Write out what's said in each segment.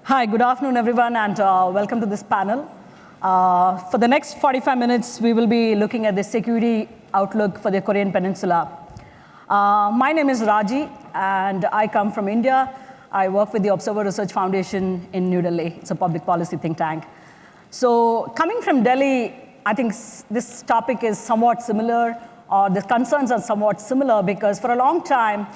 Hi, good afternoon, everyone, and welcome to this panel. For the next 45 minutes, we will be looking at the security outlook for the Korean Peninsula. My name is Raji, and I come from India. I work with the Observer Research Foundation in New Delhi. It's a public policy think tank. So coming from Delhi, I think this topic is somewhat similar, or the concerns are somewhat similar, because for a long time,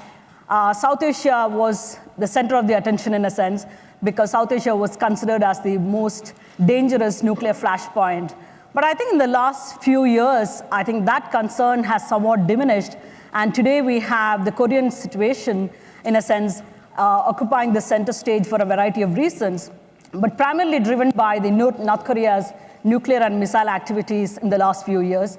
South Asia was the center of the attention in a sense, because South Asia was considered as the most dangerous nuclear flashpoint. But I think in the last few years, I think that concern has somewhat diminished. And today we have the Korean situation, in a sense, occupying the center stage for a variety of reasons, but primarily driven by the North Korea's nuclear and missile activities in the last few years.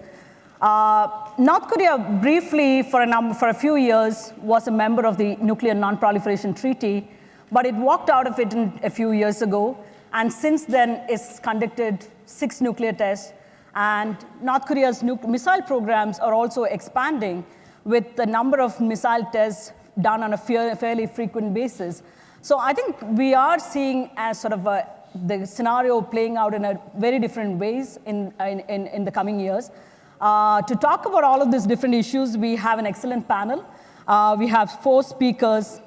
North Korea briefly, for a few years, was a member of the Nuclear Non-Proliferation Treaty, but it walked out of it a few years ago, and since then it's conducted 6 nuclear tests, and North Korea's missile programs are also expanding with the number of missile tests done on a fairly frequent basis. So I think we are seeing as sort of the scenario playing out in a very different ways in the coming years. To talk about all of these different issues, we have an excellent panel. We have 4 speakers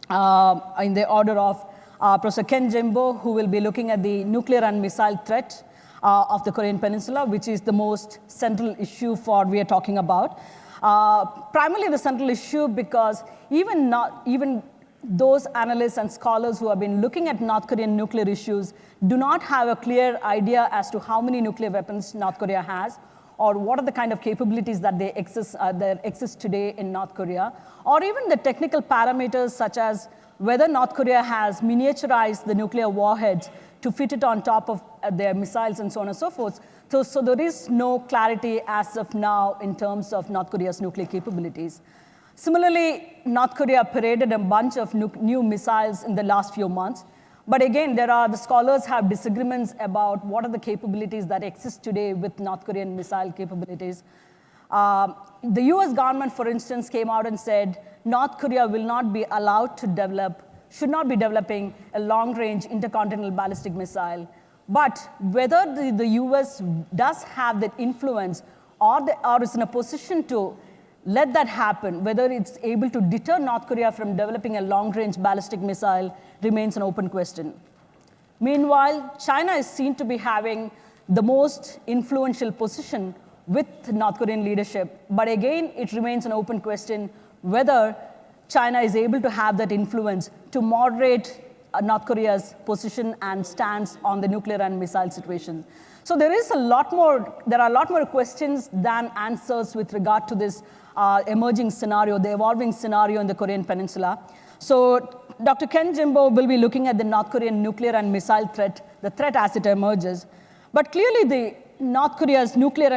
in the order of Professor Jimbo, who will be looking at the nuclear and missile threat of the Korean Peninsula, which is the most central issue we are talking about. Primarily the central issue because even those analysts and scholars who have been looking at North Korean nuclear issues do not have a clear idea as to how many nuclear weapons North Korea has, or what are the kind of capabilities that exist today in North Korea, or even the technical parameters such as whether North Korea has miniaturized the nuclear warheads to fit it on top of their missiles and so on and so forth. So there is no clarity as of now in terms of North Korea's nuclear capabilities. Similarly, North Korea paraded a bunch of new missiles in the last few months. But again, the scholars have disagreements about what are the capabilities that exist today with North Korean missile capabilities. The US government, for instance, came out and said North Korea will not be allowed to should not be developing a long-range intercontinental ballistic missile. But whether the US does have that influence or is in a position to let that happen, whether it's able to deter North Korea from developing a long-range ballistic missile remains an open question. Meanwhile, China is seen to be having the most influential position with North Korean leadership. But again, it remains an open question whether China is able to have that influence to moderate North Korea's position and stance on the nuclear and missile situation. So there are a lot more questions than answers with regard to this emerging scenario, the evolving scenario in the Korean Peninsula. So Dr. Jimbo will be looking at the North Korean nuclear and missile threat, the threat as it emerges. But clearly the North Korea's nuclear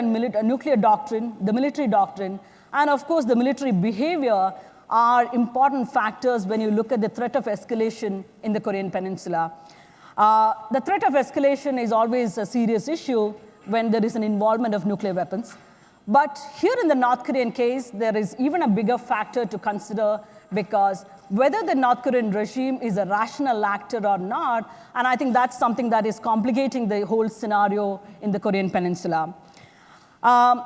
doctrine, the military doctrine, and of course the military behavior are important factors when you look at the threat of escalation in the Korean Peninsula. The threat of escalation is always a serious issue when there is an involvement of nuclear weapons. But here in the North Korean case, there is even a bigger factor to consider, because whether the North Korean regime is a rational actor or not, and I think that's something that is complicating the whole scenario in the Korean Peninsula.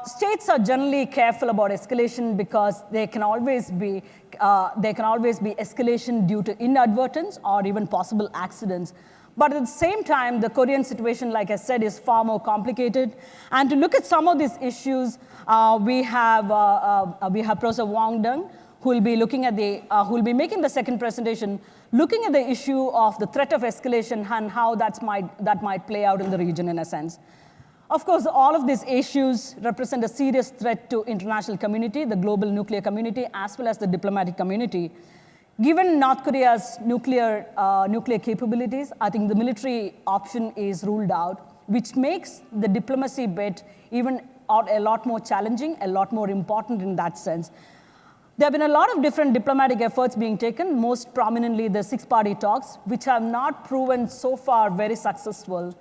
States are generally careful about escalation because there can always be escalation due to inadvertence or even possible accidents. But at the same time, the Korean situation, like I said, is far more complicated. And to look at some of these issues, we have Professor Wang, who will be making the second presentation, looking at the issue of the threat of escalation and how that might play out in the region in a sense. Of course, all of these issues represent a serious threat to international community, the global nuclear community, as well as the diplomatic community. Given North Korea's nuclear capabilities, I think the military option is ruled out, which makes the diplomacy bit even a lot more challenging, a lot more important in that sense. There have been a lot of different diplomatic efforts being taken, most prominently the 6-party talks, which have not proven so far very successful.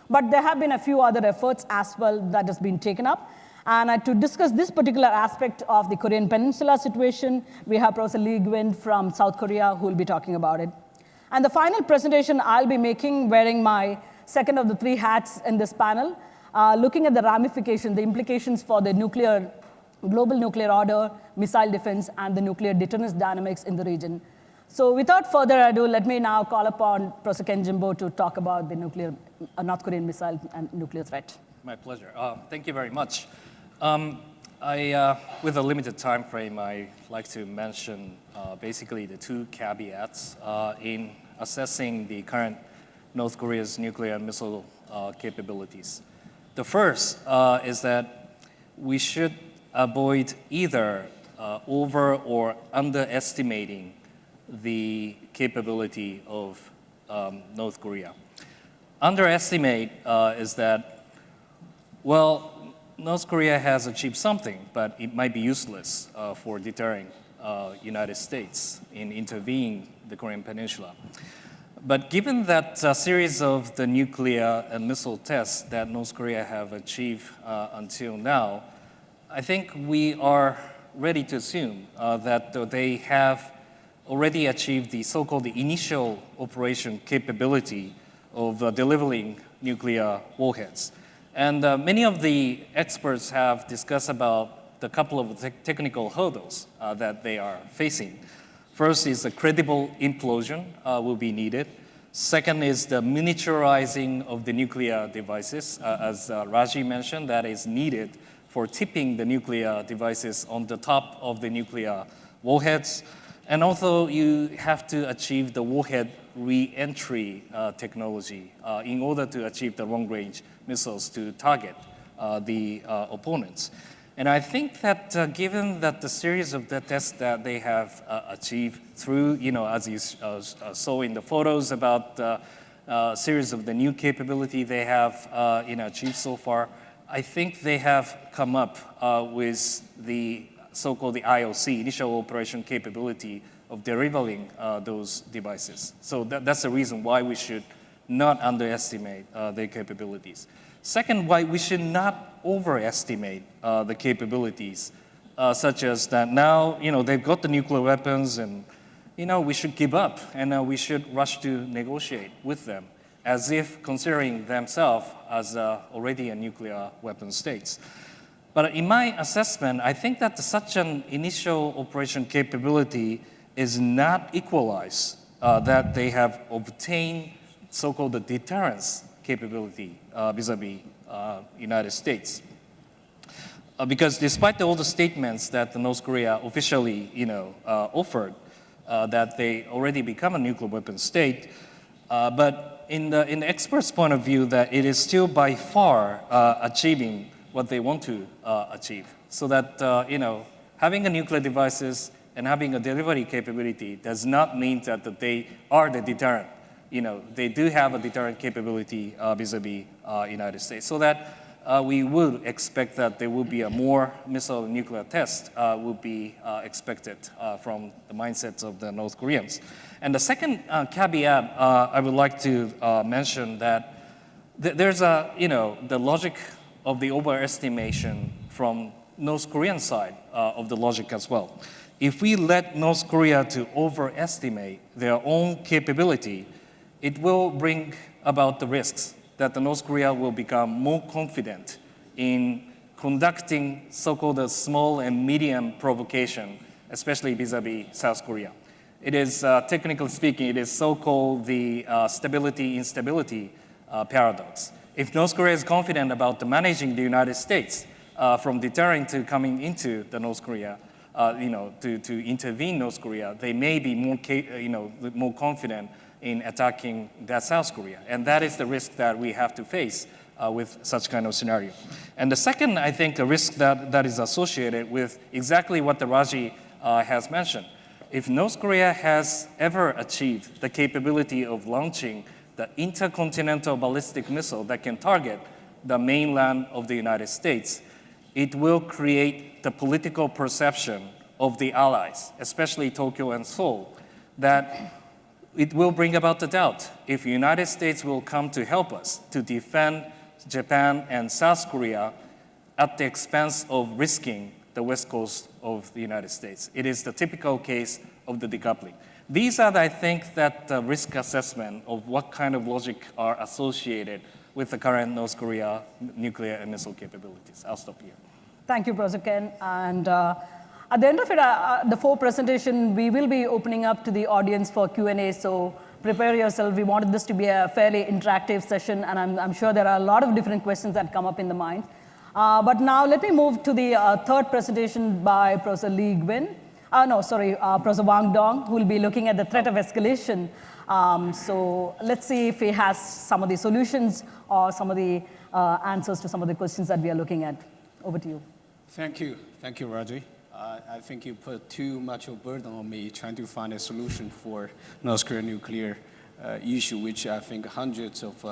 But there have been a few other efforts as well that has been taken up. And to discuss this particular aspect of the Korean Peninsula situation, we have Professor Geun from South Korea who will be talking about it. And the final presentation I'll be making, wearing my second of the three hats in this panel, looking at the ramifications, the implications for the global nuclear order, missile defense, and the nuclear deterrence dynamics in the region. So without further ado, let me now call upon Professor Ken Jimbo to talk about the North Korean missile and nuclear threat. My pleasure. Thank you very much. With a limited time frame, I'd like to mention basically the two caveats in assessing the current North Korea's nuclear and missile capabilities. The first is that we should avoid either over or underestimating the capability of North Korea. Underestimate is that, well, North Korea has achieved something, but it might be useless for deterring United States in intervening the Korean Peninsula. But given that series of the nuclear and missile tests that North Korea have achieved until now, I think we are ready to assume that they have already achieved the so-called initial operation capability of delivering nuclear warheads. And many of the experts have discussed about the couple of technical hurdles that they are facing. First is a credible implosion will be needed. Second is the miniaturizing of the nuclear devices, as Raji mentioned, that is needed for tipping the nuclear devices on the top of the nuclear warheads. And also, you have to achieve the warhead re-entry technology in order to achieve the long-range missiles to target the opponents. And I think that given that the series of the tests that they have achieved through, as you saw in the photos about the series of the new capability they have achieved so far, I think they have come up with the so-called the IOC, initial operation capability of delivering those devices. So that's the reason why we should not underestimate their capabilities. Second, why we should not overestimate the capabilities, such as that now, they've got the nuclear weapons and, we should give up and we should rush to negotiate with them as if considering themselves as already a nuclear weapon states. But in my assessment, I think that such an initial operation capability is not equalized, that they have obtained so-called the deterrence capability vis-a-vis United States. Because despite all the statements that North Korea officially, offered, that they already become a nuclear weapon state, but in the experts' point of view, that it is still by far achieving what they want to achieve. So that, having a nuclear devices and having a delivery capability does not mean that they are the deterrent. They do have a deterrent capability vis-a-vis United States. So that we would expect that there will be a more missile and nuclear test will be expected from the mindsets of the North Koreans. And the second caveat I would like to mention that there's the logic of the overestimation from North Korean side of the logic as well. If we let North Korea to overestimate their own capability, it will bring about the risks that the North Korea will become more confident in conducting so-called small and medium provocation, especially vis-a-vis South Korea. It is, technically speaking, it is so-called the stability-instability paradox. If North Korea is confident about managing the United States from deterring to coming into the North Korea, to intervene North Korea, they may be more confident in attacking that South Korea. And that is the risk that we have to face with such kind of scenario. And the second, I think, a risk that is associated with exactly what the Raji has mentioned. If North Korea has ever achieved the capability of launching the intercontinental ballistic missile that can target the mainland of the United States, it will create the political perception of the allies, especially Tokyo and Seoul, that it will bring about the doubt if the United States will come to help us to defend Japan and South Korea at the expense of risking the west coast of the United States. It is the typical case of the decoupling. These are, I think, that risk assessment of what kind of logic are associated with the current North Korea nuclear and missile capabilities. I'll stop here. Thank you, Professor Ken. And at the end of it, the full presentation, we will be opening up to the audience for Q&A, so prepare yourself. We wanted this to be a fairly interactive session, and I'm sure there are a lot of different questions that come up in the mind. But now let me move to the third presentation by Professor Geun. Professor Wang Dong, who will be looking at the threat of escalation. So let's see if he has some of the solutions or some of the answers to some of the questions that we are looking at. Over to you. Thank you, Raji. I think you put too much of a burden on me trying to find a solution for North Korean nuclear issue, which I think hundreds of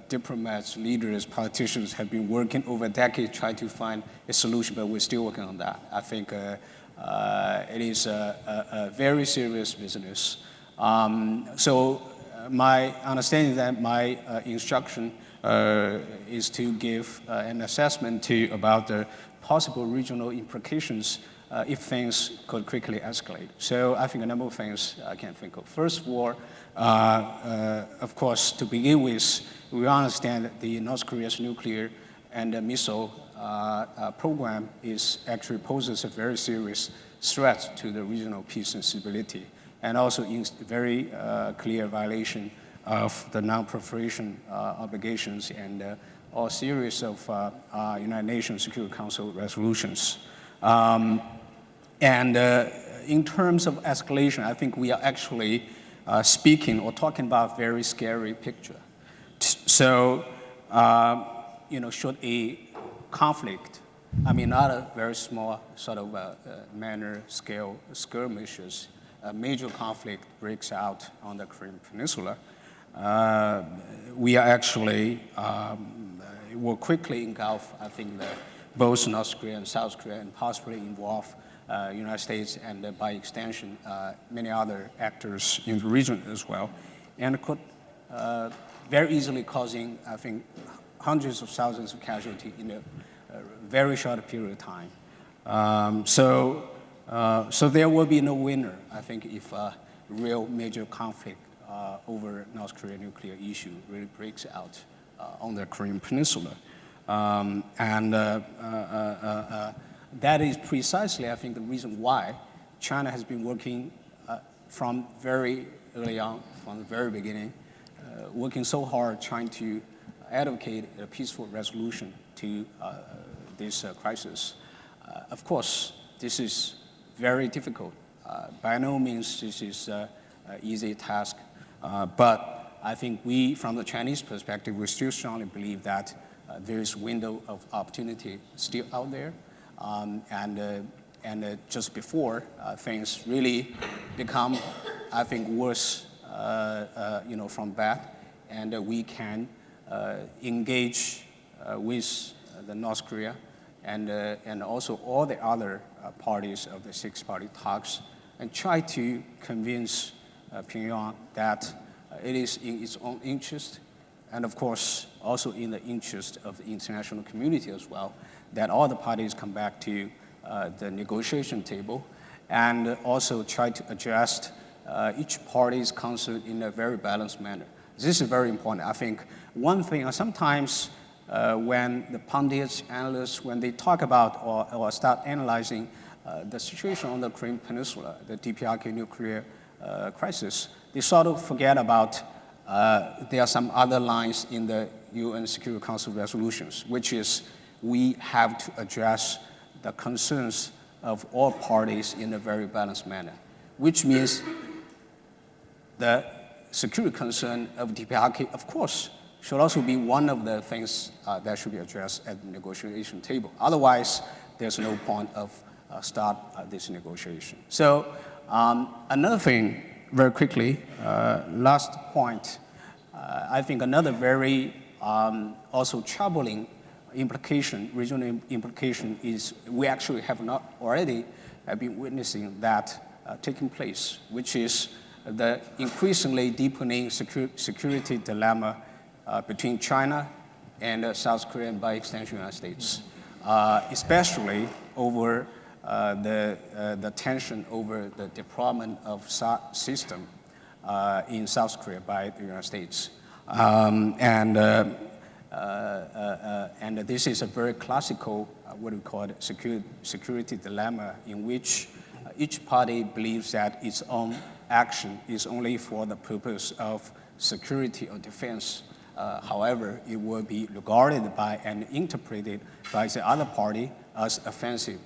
diplomats, leaders, politicians have been working over decades trying to find a solution, but we're still working on that. I think it is a very serious business. So my understanding that my instruction is to give an assessment about the possible regional implications if things could quickly escalate. So I think a number of things I can think of. First of all, of course, to begin with, we understand that the North Korea's nuclear and missile program actually poses a very serious threat to the regional peace and stability, and also in very clear violation of the non-proliferation obligations and a series of United Nations Security Council resolutions. And in terms of escalation, I think we are actually speaking or talking about a very scary picture. So, should a conflict, not a very small sort of manner scale skirmishes, a major conflict breaks out on the Korean Peninsula, we are actually will quickly engulf, I think, both North Korea and South Korea, and possibly involve United States and by extension many other actors in the region as well, and could very easily causing, I think, hundreds of thousands of casualties in a very short period of time. So there will be no winner, I think, if a real major conflict over North Korea nuclear issue really breaks out on the Korean Peninsula. That is precisely, I think, the reason why China has been working from very early on, from the very beginning, working so hard trying to advocate a peaceful resolution to this crisis. Of course, this is very difficult. By no means this is an easy task, but I think we, from the Chinese perspective, we still strongly believe that there is a window of opportunity still out there. And just before things really become, I think, worse, from bad, and we can engage with the North Korea and also all the other parties of the six-party talks, and try to convince Pyongyang that it is in its own interest, and of course also in the interest of the international community as well, that all the parties come back to the negotiation table and also try to address each party's concern in a very balanced manner. This is very important. I think one thing, sometimes when the pundits, analysts, when they talk about or start analyzing the situation on the Korean Peninsula, the DPRK nuclear crisis, they sort of forget about there are some other lines in the UN Security Council resolutions, which is we have to address the concerns of all parties in a very balanced manner, which means the security concern of DPRK, of course, should also be one of the things that should be addressed at the negotiation table. Otherwise, there's no point of start this negotiation. So another thing, very quickly, last point, I think another very also troubling implication, regional implication, is we actually have not already been witnessing that taking place, which is the increasingly deepening security dilemma between China and South Korea, and by extension United States, especially over the tension over the deployment of system in South Korea by the United States. And this is a very classical, what we call it, security dilemma, in which each party believes that its own action is only for the purpose of security or defense. However, it will be regarded by and interpreted by the other party as offensive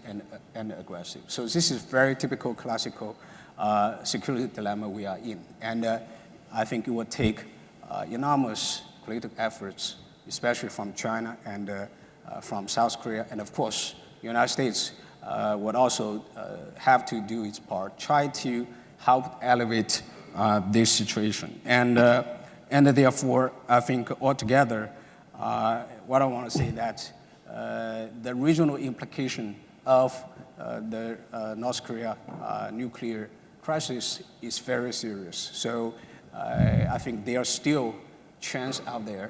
and aggressive. So this is very typical classical security dilemma we are in. And I think it will take enormous political efforts, especially from China and from South Korea. And of course, the United States would also have to do its part, try to help elevate this situation. And therefore, I think altogether, what I want to say that the regional implication of the North Korea nuclear crisis is very serious. So I think there are still chance out there,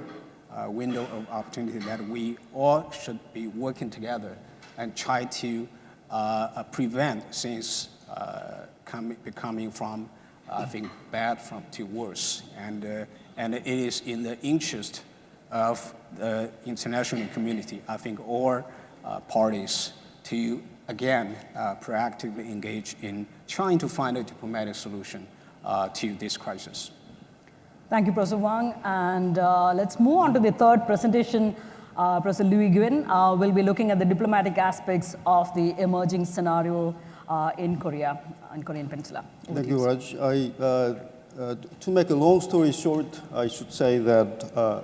window of opportunity that we all should be working together and try to prevent things becoming from, I think, bad to worse. And it is in the interest of the international community, I think all parties to, again, proactively engage in trying to find a diplomatic solution to this crisis. Thank you, Professor Wang. And let's move on to the third presentation. Professor Louis Geun will be looking at the diplomatic aspects of the emerging scenario in Korea and Korean Peninsula. Thank you, Raj. To make a long story short, I should say that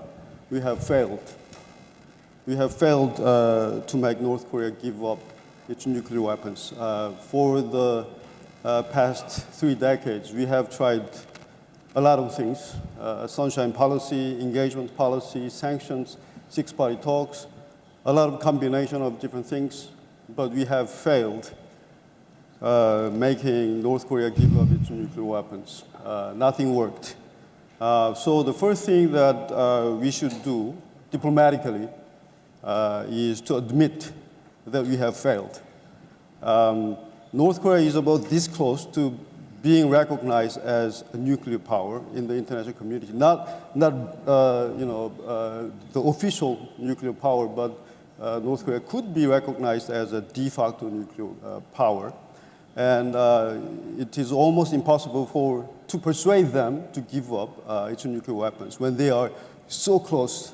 we have failed. We have failed to make North Korea give up its nuclear weapons. For the past 3 decades, we have tried a lot of things, sunshine policy, engagement policy, sanctions, six-party talks, a lot of combination of different things, but we have failed making North Korea give up its nuclear weapons. Nothing worked. So the first thing that we should do diplomatically is to admit that we have failed. North Korea is about this close to being recognized as a nuclear power in the international community. Not the official nuclear power, but North Korea could be recognized as a de facto nuclear power. And it is almost impossible to persuade them to give up its nuclear weapons when they are so close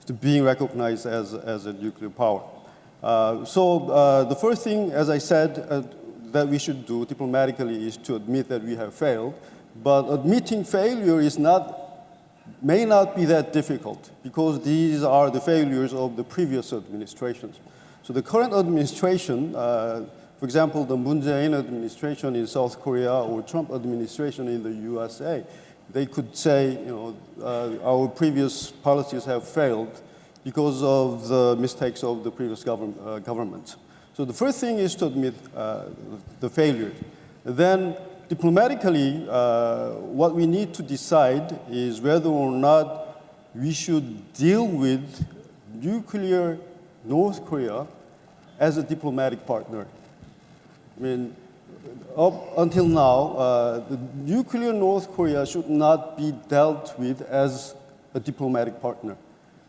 to being recognized as a nuclear power. So the first thing, as I said, that we should do diplomatically is to admit that we have failed. But admitting failure may not be that difficult because these are the failures of the previous administrations. So the current administration, for example, the Moon Jae-in administration in South Korea or Trump administration in the USA, they could say, our previous policies have failed because of the mistakes of the previous government. So the first thing is to admit the failure. Then diplomatically, what we need to decide is whether or not we should deal with nuclear North Korea as a diplomatic partner. I mean, up until now, the nuclear North Korea should not be dealt with as a diplomatic partner.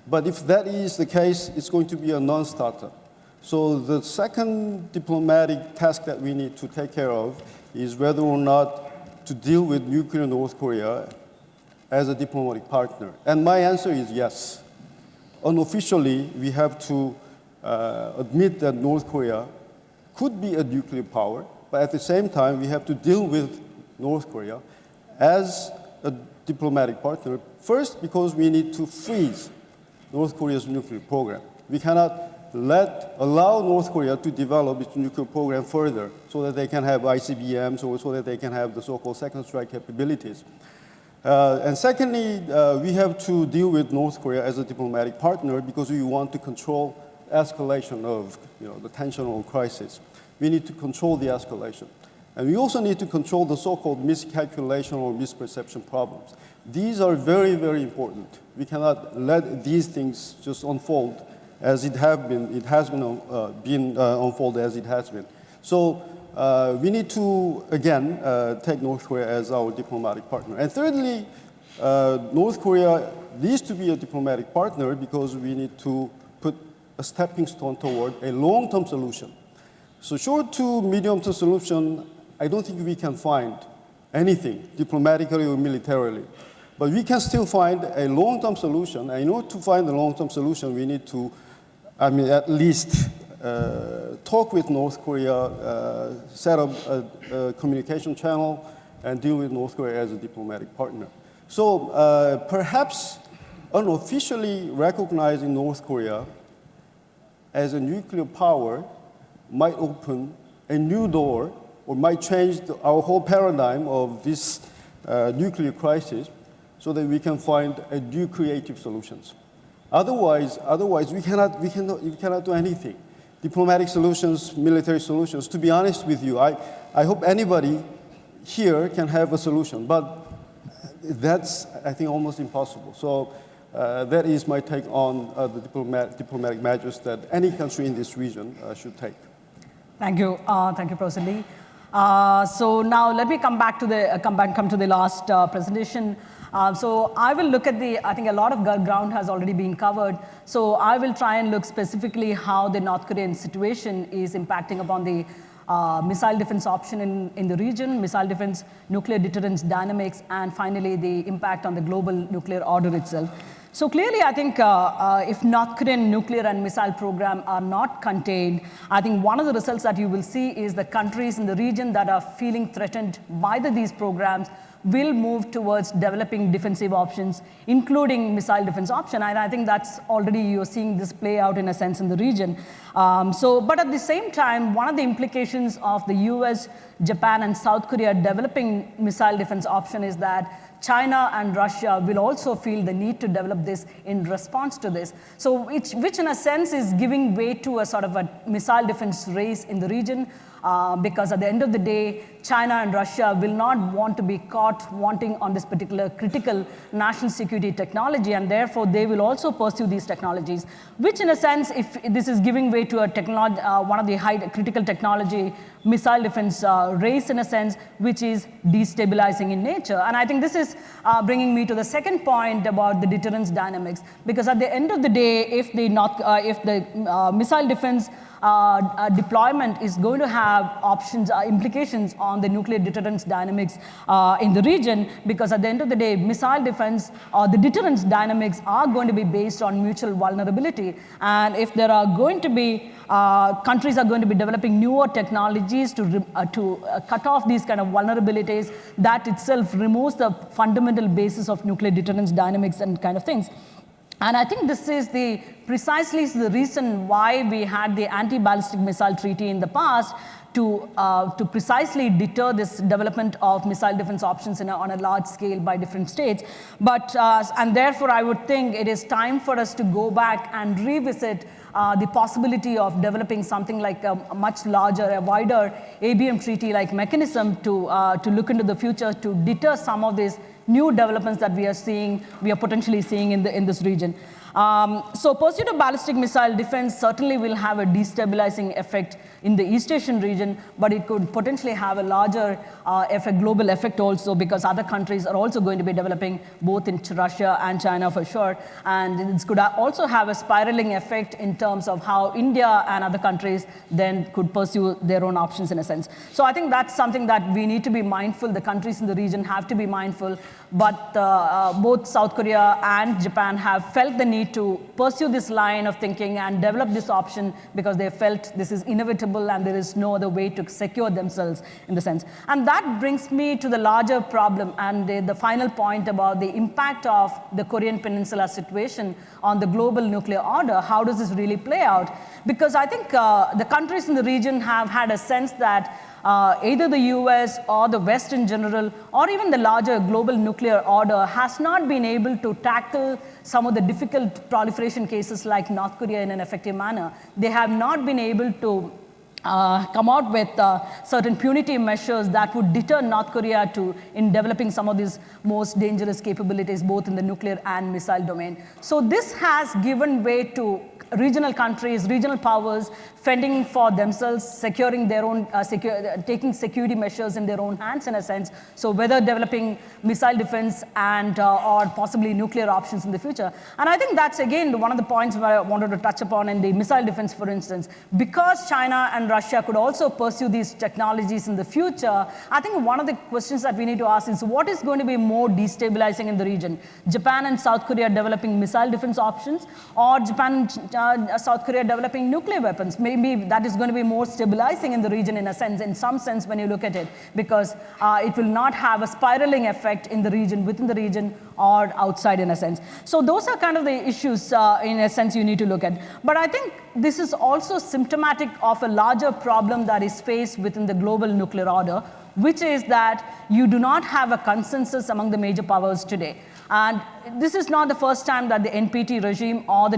But if that is the case, it's going to be a non-starter. So the second diplomatic task that we need to take care of is whether or not to deal with nuclear North Korea as a diplomatic partner. And my answer is yes. Unofficially, we have to admit that North Korea could be a nuclear power, but at the same time, we have to deal with North Korea as a diplomatic partner. First, because we need to freeze North Korea's nuclear program. We cannot allow North Korea to develop its nuclear program further so that they can have ICBMs or so that they can have the so-called second strike capabilities. And secondly, we have to deal with North Korea as a diplomatic partner because we want to control escalation of the tension or crisis. We need to control the escalation. And we also need to control the so-called miscalculation or misperception problems. These are very, very important. We cannot let these things just unfold as it has been unfolded as it has been. So we need to, again, take North Korea as our diplomatic partner. And thirdly, North Korea needs to be a diplomatic partner because we need to put a stepping stone toward a long-term solution. So short to medium-term solution, I don't think we can find anything diplomatically or militarily. But we can still find a long-term solution. And in order to find a long-term solution, we need to, at least talk with North Korea, set up a communication channel, and deal with North Korea as a diplomatic partner. So perhaps unofficially recognizing North Korea as a nuclear power might open a new door or might change our whole paradigm of this nuclear crisis so that we can find a new creative solutions. Otherwise we cannot do anything. Diplomatic solutions, military solutions, to be honest with you, I hope anybody here can have a solution, but that's, I think, almost impossible. So that is my take on the diplomatic measures that any country in this region should take. Thank you, Professor Lee. So now let me come to the last presentation. So I will look at I think a lot of ground has already been covered. So I will try and look specifically how the North Korean situation is impacting upon the missile defense option in the region, missile defense, nuclear deterrence dynamics, and finally the impact on the global nuclear order itself. So clearly, I think if North Korean nuclear and missile program are not contained, I think one of the results that you will see is the countries in the region that are feeling threatened by these programs will move towards developing defensive options, including missile defense option. And I think that's already, you're seeing this play out in a sense in the region. But at the same time, one of the implications of the US, Japan, and South Korea developing missile defense option is that China and Russia will also feel the need to develop this in response to this. So which in a sense is giving way to a sort of a missile defense race in the region, because at the end of the day, China and Russia will not want to be caught wanting on this particular critical national security technology, and therefore they will also pursue these technologies, which in a sense, if this is giving way to a technology, one of the high critical technology missile defense race in a sense, which is destabilizing in nature. And I think this is bringing me to the second point about the deterrence dynamics, because at the end of the day, if the missile defense deployment is going to have implications on the nuclear deterrence dynamics in the region, because at the end of the day, missile defense or the deterrence dynamics are going to be based on mutual vulnerability. And if there are going to be, countries are going to be developing newer technologies to cut off these kind of vulnerabilities, that itself removes the fundamental basis of nuclear deterrence dynamics and kind of things. And I think this is precisely the reason why we had the anti-ballistic missile treaty in the past to precisely deter this development of missile defense options on a large scale by different states. But, and therefore I would think it is time for us to go back and revisit the possibility of developing something like a much larger, a wider ABM treaty-like mechanism to look into the future to deter some of these new developments that we are potentially seeing in this region. So pursuit of ballistic missile defense certainly will have a destabilizing effect in the East Asian region, but it could potentially have a larger global effect also, because other countries are also going to be developing, both in Russia and China for sure. And this could also have a spiraling effect in terms of how India and other countries then could pursue their own options in a sense. So I think that's something that we need to be mindful, the countries in the region have to be mindful, but both South Korea and Japan have felt the need to pursue this line of thinking and develop this option because they felt this is inevitable and there is no other way to secure themselves in the sense. And that brings me to the larger problem and the final point about the impact of the Korean Peninsula situation on the global nuclear order. How does this really play out? Because I think the countries in the region have had a sense that either the US or the West in general, or even the larger global nuclear order has not been able to tackle some of the difficult proliferation cases like North Korea in an effective manner. They have not been able to come out with certain punitive measures that would deter North Korea in developing some of these most dangerous capabilities, both in the nuclear and missile domain. So this has given way to regional countries, regional powers fending for themselves, securing their own, taking security measures in their own hands in a sense. So whether developing missile defense and or possibly nuclear options in the future. And I think that's again one of the points where I wanted to touch upon in the missile defense, for instance. Because China and Russia could also pursue these technologies in the future, I think one of the questions that we need to ask is what is going to be more destabilizing in the region? Japan and South Korea developing missile defense options, or Japan and South Korea developing nuclear weapons? Maybe that is going to be more stabilizing in the region in a sense, in some sense when you look at it, because it will not have a spiraling effect in the region, within the region, or outside in a sense. So those are kind of the issues in a sense you need to look at. But I think this is also symptomatic of a larger problem that is faced within the global nuclear order, which is that you do not have a consensus among the major powers today. And this is not the first time that the NPT regime or the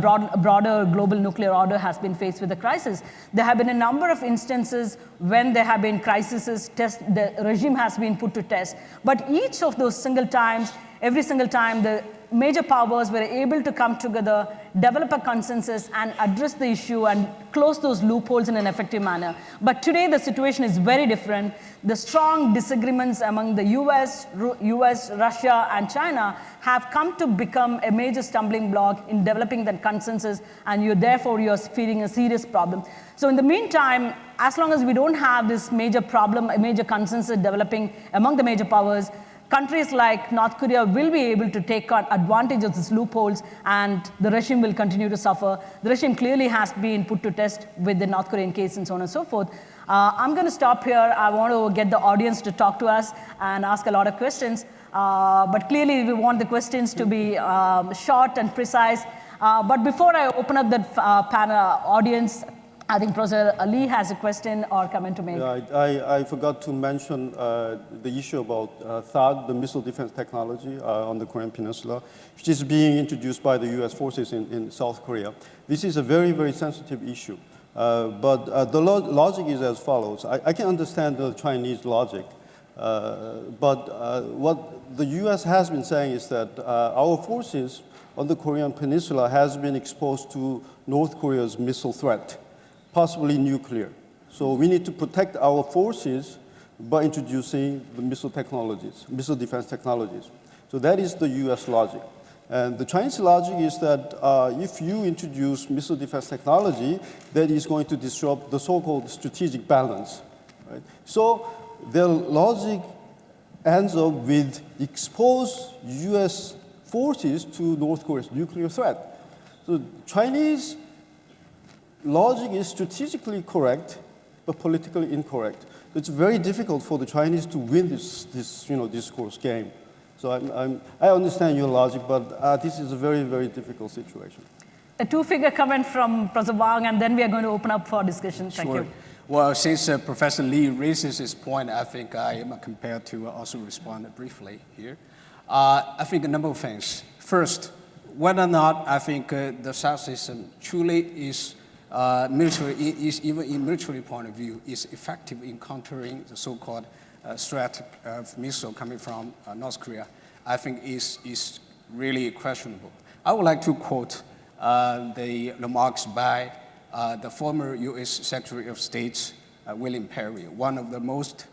broader global nuclear order has been faced with a crisis. There have been a number of instances when there have been crises, the regime has been put to test. But each of those single times, every single time, the major powers were able to come together, develop a consensus, and address the issue and close those loopholes in an effective manner. But today, the situation is very different. The strong disagreements among the US, Russia, and China have come to become a major stumbling block in developing that consensus, and therefore you're feeling a serious problem. So in the meantime, as long as we don't have this major problem, a major consensus developing among the major powers, countries like North Korea will be able to take advantage of these loopholes, and the regime will continue to suffer. The regime clearly has been put to test with the North Korean case and so on and so forth. I'm going to stop here. I want to get the audience to talk to us and ask a lot of questions. But clearly, we want the questions to be short and precise. But before I open up the panel audience, I think Professor Ali has a question or comment to make. Yeah, I forgot to mention the issue about THAAD, the missile defense technology on the Korean Peninsula, which is being introduced by the US forces in South Korea. This is a very, very sensitive issue. But the logic is as follows. I can understand the Chinese logic, but what the US has been saying is that our forces on the Korean Peninsula has been exposed to North Korea's missile threat, possibly nuclear. So we need to protect our forces by introducing the missile technologies, missile defense technologies. So that is the US logic. And the Chinese logic is that if you introduce missile defense technology, that is going to disrupt the so-called strategic balance. Right? So their logic ends up with expose US forces to North Korea's nuclear threat. So Chinese logic is strategically correct, but politically incorrect. It's very difficult for the Chinese to win this discourse game. So I understand your logic, but this is a very, very difficult situation. A two-figure comment from Professor Wang, and then we are going to open up for discussion. Thank you. Well, since Professor Lee raises this point, I think I am compelled to also respond briefly here. I think a number of things. First, whether or not I think the South system truly is even in military point of view, is effective in countering the so-called threat of missile coming from North Korea, I think is really questionable. I would like to quote the remarks by the former U.S. Secretary of State, William Perry, one of the most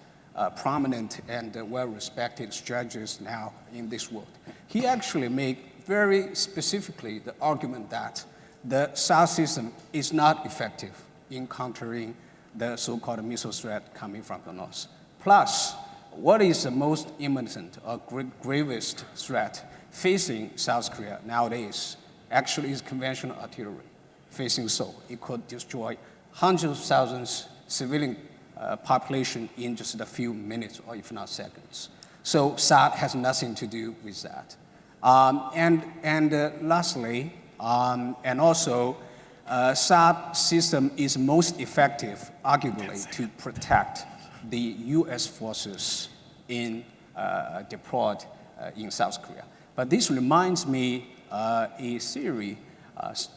prominent and well-respected strategists now in this world. He actually made very specifically the argument that the South system is not effective in countering the so-called missile threat coming from the North. Plus, what is the most imminent or gravest threat facing South Korea nowadays actually is conventional artillery facing Seoul. It could destroy hundreds of thousands civilian population in just a few minutes or if not seconds. So THAAD has nothing to do with that. Lastly, and also, THAAD system is most effective, arguably, to protect the U.S. forces deployed in South Korea. But this reminds me a theory,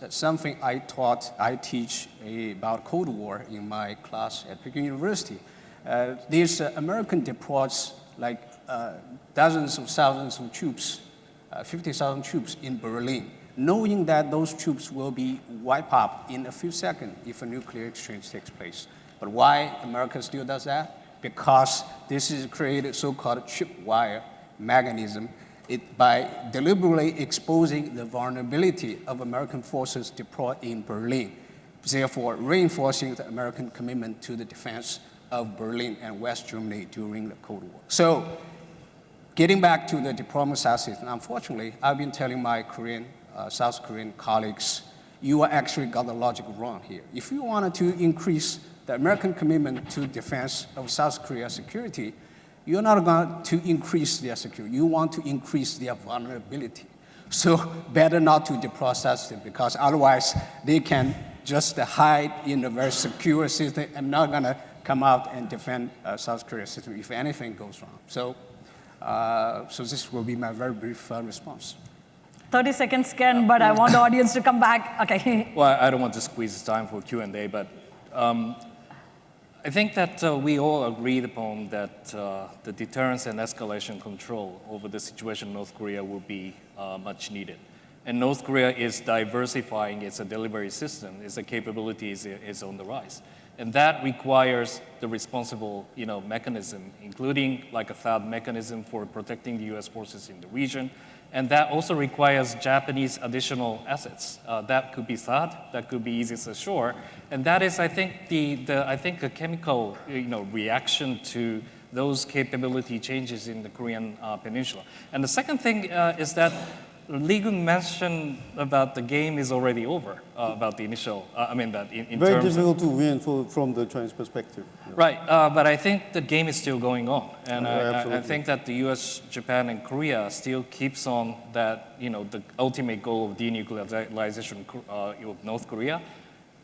something I teach about Cold War in my class at Peking University. These American deploys like dozens of thousands of troops, 50,000 troops in Berlin knowing that those troops will be wiped out in a few seconds if a nuclear exchange takes place. But why America still does that? Because this is created so-called tripwire mechanism by deliberately exposing the vulnerability of American forces deployed in Berlin, therefore reinforcing the American commitment to the defense of Berlin and West Germany during the Cold War. So, getting back to the deployment system, unfortunately, I've been telling my South Korean colleagues, you actually got the logic wrong here. If you wanted to increase the American commitment to defense of South Korea's security, you're not going to increase their security. You want to increase their vulnerability. So better not to deploy system, because otherwise they can just hide in a very secure system and not going to come out and defend South Korea's system if anything goes wrong. So this will be my very brief response. 30 seconds, Ken, but I want the audience to come back. Okay. Well, I don't want to squeeze time for Q&A, but I think that we all agreed upon that the deterrence and escalation control over the situation in North Korea will be much needed. And North Korea is diversifying its delivery system. Its capabilities is on the rise. And that requires the responsible mechanism, including like a THAAD mechanism for protecting the US forces in the region. And that also requires Japanese additional assets. That could be THAAD, that could be Aegis Ashore. And that is, I think, a chemical reaction to those capability changes in the Korean Peninsula. And the second thing is that Lee Geun mentioned about the game is already over, about the initial, in Very terms difficult to win from the Chinese perspective. Right, but I think the game is still going on. And I absolutely. think that the US, Japan, and Korea still keeps on that, the ultimate goal of denuclearization of North Korea.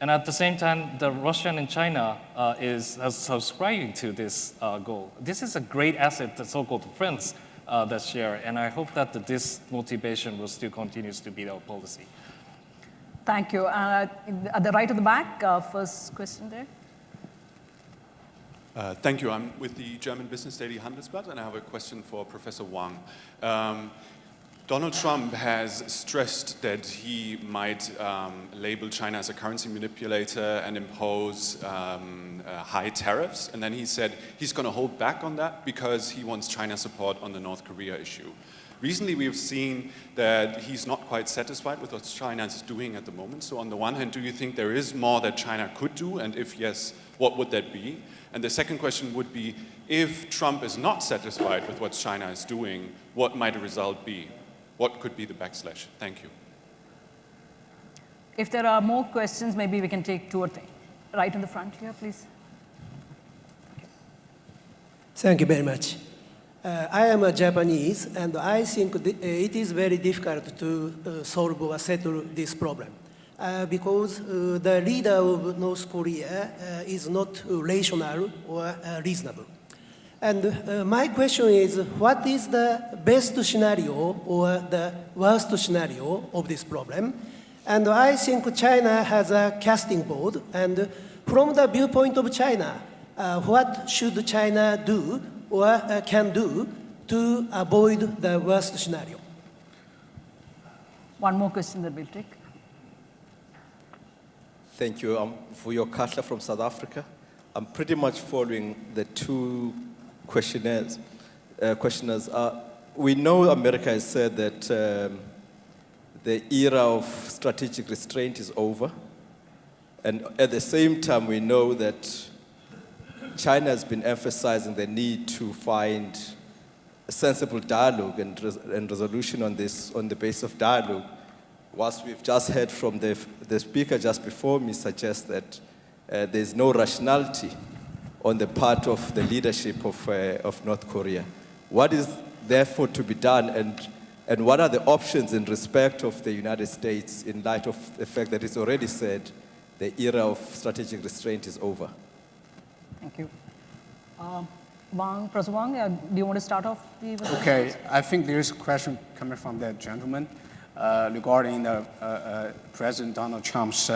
And at the same time, the Russia and China is subscribing to this goal. This is a great asset, the so-called friends that share. And I hope that this motivation will still continues to be our policy. Thank you. At the right of the back, first question there. Thank you. I'm with the German business daily Handelsblatt, and I have a question for Professor Wang. Donald Trump has stressed that he might label China as a currency manipulator and impose high tariffs. And then he said he's going to hold back on that because he wants China's support on the North Korea issue. Recently, we've seen that he's not quite satisfied with what China is doing at the moment. So on the one hand, do you think there is more that China could do? And if yes, what would that be? And the second question would be, if Trump is not satisfied with what China is doing, what might the result be? What could be the backslash? Thank you. If there are more questions, maybe we can take two or three. Right in the front here, please. Thank you very much. I am a Japanese, and I think it is very difficult to solve or settle this problem because the leader of North Korea is not rational or reasonable. And my question is, what is the best scenario or the worst scenario of this problem? And I think China has a casting vote, and from the viewpoint of China, what should China do or can do to avoid the worst scenario? One more question that we'll take. Thank you. For your Kasha from South Africa. I'm pretty much following the two questioners. We know America has said that the era of strategic restraint is over. And at the same time, we know that China has been emphasizing the need to find a sensible dialogue and resolution on this, on the basis of dialogue. Whilst we've just heard from the speaker just before me suggest that there's no rationality on the part of the leadership of North Korea. What is therefore to be done, and what are the options in respect of the United States in light of the fact that it's already said the era of strategic restraint is over? Thank you. Wang, Professor Wang, do you want to start off? Okay, I think there is a question coming from that gentleman regarding President Donald Trump's,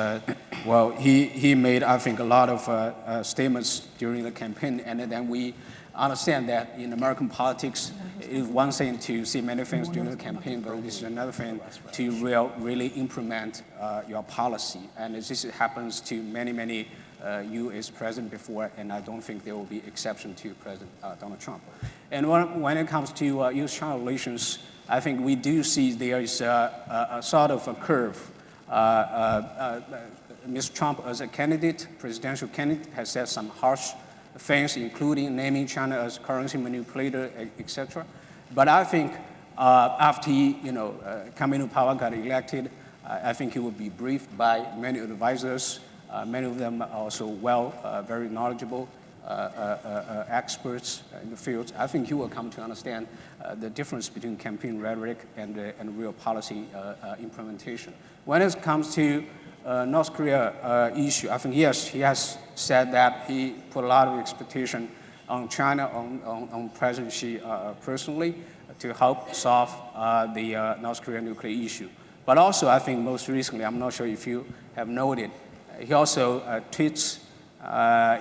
he made, I think, a lot of statements during the campaign, and then we understand that in American politics, it is one thing to say many things during the campaign, but this is another thing to really implement your policy. And this happens to many U.S. presidents before, and I don't think there will be exception to President Donald Trump. And when it comes to U.S.-China relations, I think we do see there is a sort of a curve. Mr. Trump, as a candidate, presidential candidate, has said some harsh things, including naming China as currency manipulator, etc. But I think after he, coming to power, got elected, I think he will be briefed by many advisors. Many of them are also very knowledgeable experts in the field. I think he will come to understand the difference between campaign rhetoric and real policy implementation. When it comes to North Korea issue, I think, yes, he has said that he put a lot of expectation on China, on President Xi personally, to help solve the North Korean nuclear issue. But also, I think most recently, I'm not sure if you have noted, he also tweets,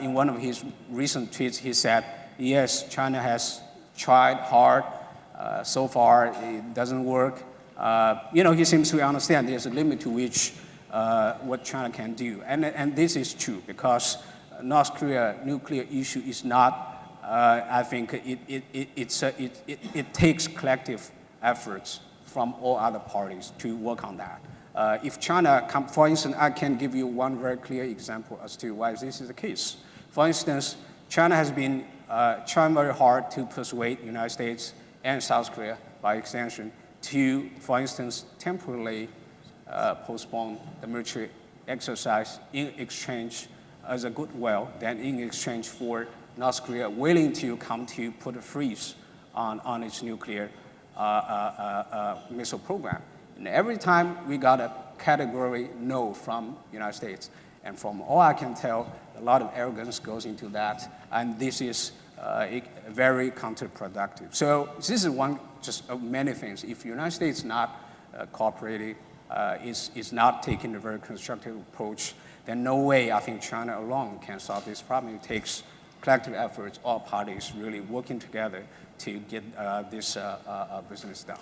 in one of his recent tweets, he said, yes, China has tried hard. So far, it doesn't work. He seems to understand there's a limit to which what China can do. And this is true because North Korea nuclear issue is not, I think it takes collective efforts from all other parties to work on that. If China, for instance, I can give you one very clear example as to why this is the case. For instance, China has been trying very hard to persuade the United States and South Korea, by extension, to, for instance, temporarily postpone the military exercise in exchange as a goodwill, then in exchange for North Korea willing to come to put a freeze on its nuclear missile program. And every time we got a category no from the United States. And from all I can tell, a lot of arrogance goes into that, and this is very counterproductive. So this is one just of many things. If the United States is not cooperating, is not taking a very constructive approach, then no way I think China alone can solve this problem. It takes collective efforts, all parties really working together to get this business done.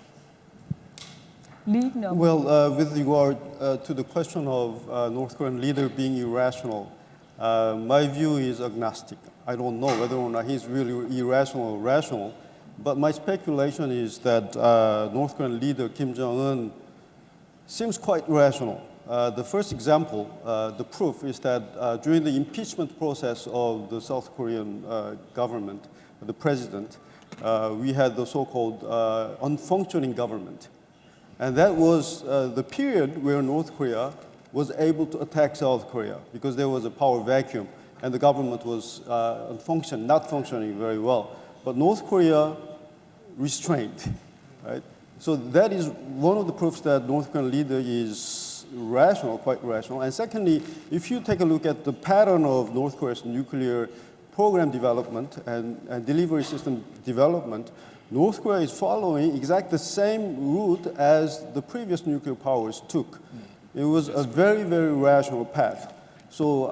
Lee, no. Well, with regard to the question of North Korean leader being irrational, my view is agnostic. I don't know whether or not he's really irrational or rational, but my speculation is that North Korean leader Kim Jong-un seems quite rational. The first example, the proof, is that during the impeachment process of the South Korean government, the president, we had the so-called unfunctioning government. And that was the period where North Korea was able to attack South Korea because there was a power vacuum and the government was not functioning very well. But North Korea restrained, right? So that is one of the proofs that North Korean leader is rational, quite rational. And secondly, if you take a look at the pattern of North Korea's nuclear program development and delivery system development, North Korea is following exactly the same route as the previous nuclear powers took. It was a very, very rational path. So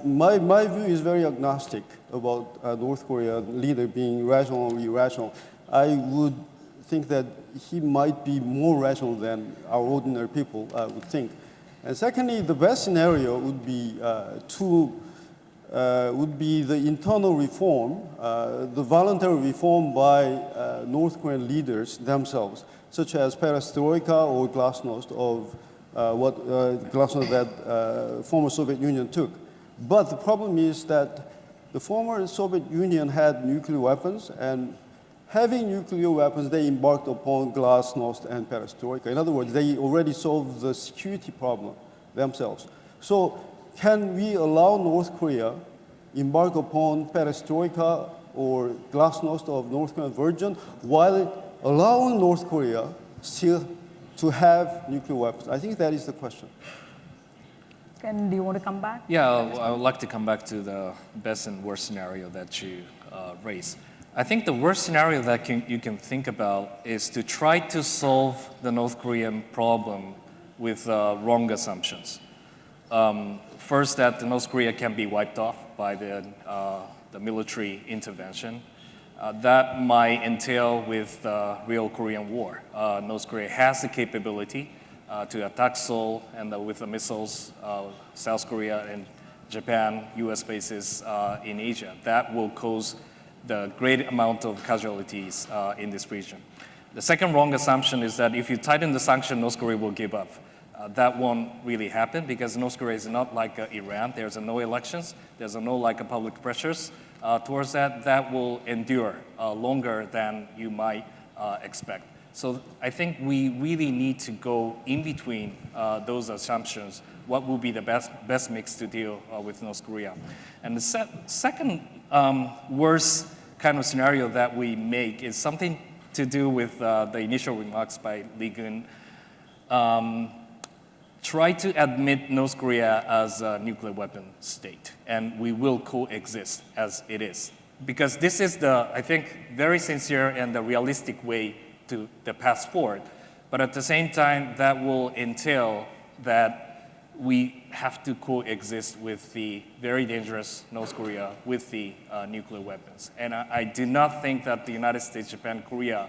my view is very agnostic about North Korea leader being rational or irrational. I would think that he might be more rational than our ordinary people would think. And secondly, the best scenario would be the internal reform, the voluntary reform by North Korean leaders themselves, such as perestroika or glasnost of glasnost that former Soviet Union took. But the problem is that the former Soviet Union had nuclear weapons, and having nuclear weapons, they embarked upon glasnost and perestroika. In other words, they already solved the security problem themselves. So can we allow North Korea embark upon perestroika or glasnost of North Korean version while allowing North Korea still to have nuclear weapons? I think that is the question. Ken, do you want to come back? Yeah, I would like to come back to the best and worst scenario that you raised. I think the worst scenario that you can think about is to try to solve the North Korean problem with wrong assumptions. First, that North Korea can be wiped off by the military intervention. that might entail with the real Korean War. North Korea has the capability to attack Seoul, and with the missiles, South Korea and Japan, US bases in Asia. That will cause the great amount of casualties in this region. The second wrong assumption is that if you tighten the sanction, North Korea will give up. That won't really happen because North Korea is not like Iran. There's no elections. There's no public pressures towards that. That will endure longer than you might expect. So I think we really need to go in between those assumptions. What will be the best mix to deal with North Korea? And the second worst kind of scenario that we make is something to do with the initial remarks by Geun. Try to admit North Korea as a nuclear weapon state, and we will coexist as it is. Because this is the, I think, very sincere and the realistic way to the path forward. But at the same time, that will entail that we have to coexist with the very dangerous North Korea with the nuclear weapons. And I do not think that the United States, Japan, Korea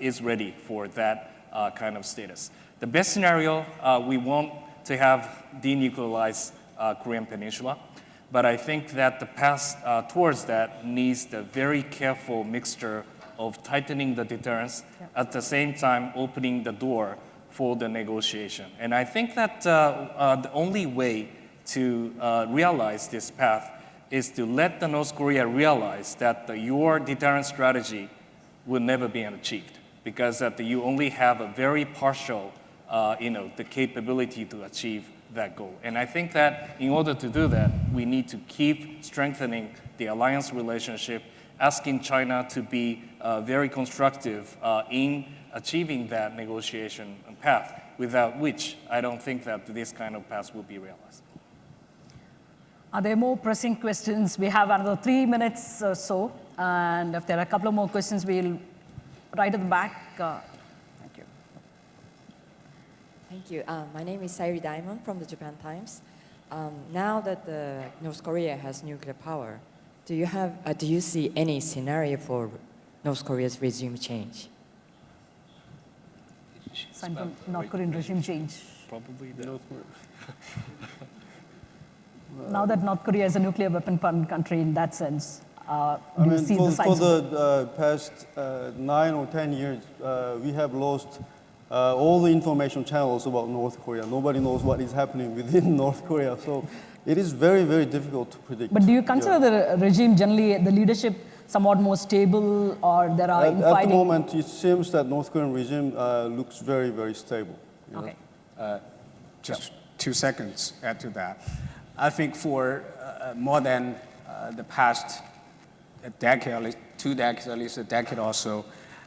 is ready for that kind of status. The best scenario, we want to have denuclearized Korean Peninsula, but I think that the path towards that needs the very careful mixture of tightening the deterrence, at the same time opening the door for the negotiation. And I think that the only way to realize this path is to let the North Korea realize that your deterrence strategy will never be achieved, because that you only have a very partial the capability to achieve that goal. And I think that in order to do that, we need to keep strengthening the alliance relationship, asking China to be very constructive in achieving that negotiation path, without which I don't think that this kind of path will be realized. Are there more pressing questions? We have another 3 minutes or so, and if there are a couple of more questions, we'll right at the back. Thank you. Thank you. My name is Sayuri Diamond from the Japan Times. Now that North Korea has nuclear power, do you see any scenario for North Korea's regime change? Sign from North Korean regime change. Probably the North Korea. Now that North Korea is a nuclear weapon country in that sense, do you see for, the signs? For the past 9 or 10 years, we have lost all the information channels about North Korea. Nobody knows what is happening within North Korea. So it is very, very difficult to predict. But do you consider the regime generally, the leadership, somewhat more stable, or there are infighting? At the moment, it seems that North Korean regime looks very, very stable. Okay. Just 2 seconds add to that. I think for more than the past decade, at least 2 decades, at least a decade or so,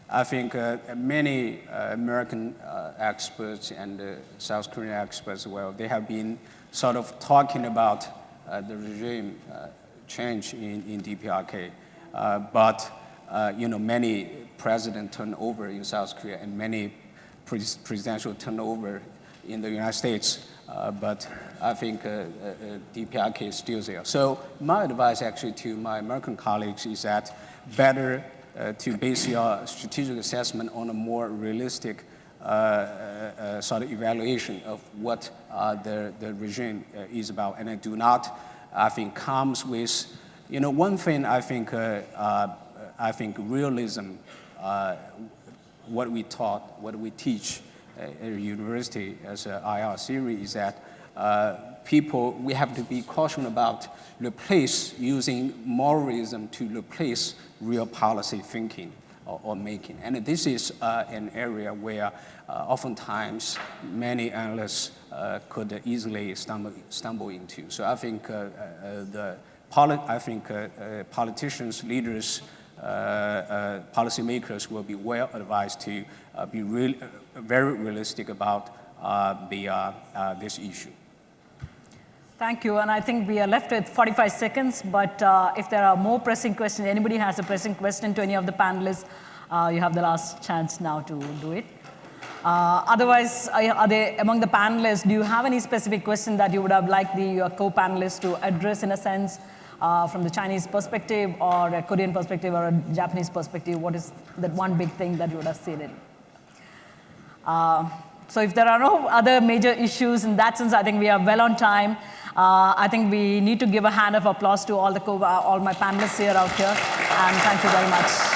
I think many American experts and South Korean experts, well, they have been sort of talking about the regime change in DPRK. But many president turnover in South Korea and many presidential turnover in the United States. But I think DPRK is still there. So my advice actually to my American colleagues is that better to base your strategic assessment on a more realistic sort of evaluation of what the regime is about. And I do not, I think, comes with, one thing I think realism, what we taught, what we teach at university as an IR theory is that we have to be cautious about using moralism to replace real policy thinking or making. And this is an area where oftentimes many analysts could easily stumble into. So I think politicians, leaders, policymakers will be well advised to be very realistic about this issue. Thank you, and I think we are left with 45 seconds, but if there are more pressing questions, anybody has a pressing question to any of the panelists, you have the last chance now to do it. Otherwise, are there, among the panelists, do you have any specific question that you would have liked your co-panelists to address in a sense? from the Chinese perspective or a Korean perspective or a Japanese perspective, what is that one big thing that you would have seen it? So if there are no other major issues in that sense, I think we are well on time. I think we need to give a hand of applause to all my panelists here out here, and thank you very much.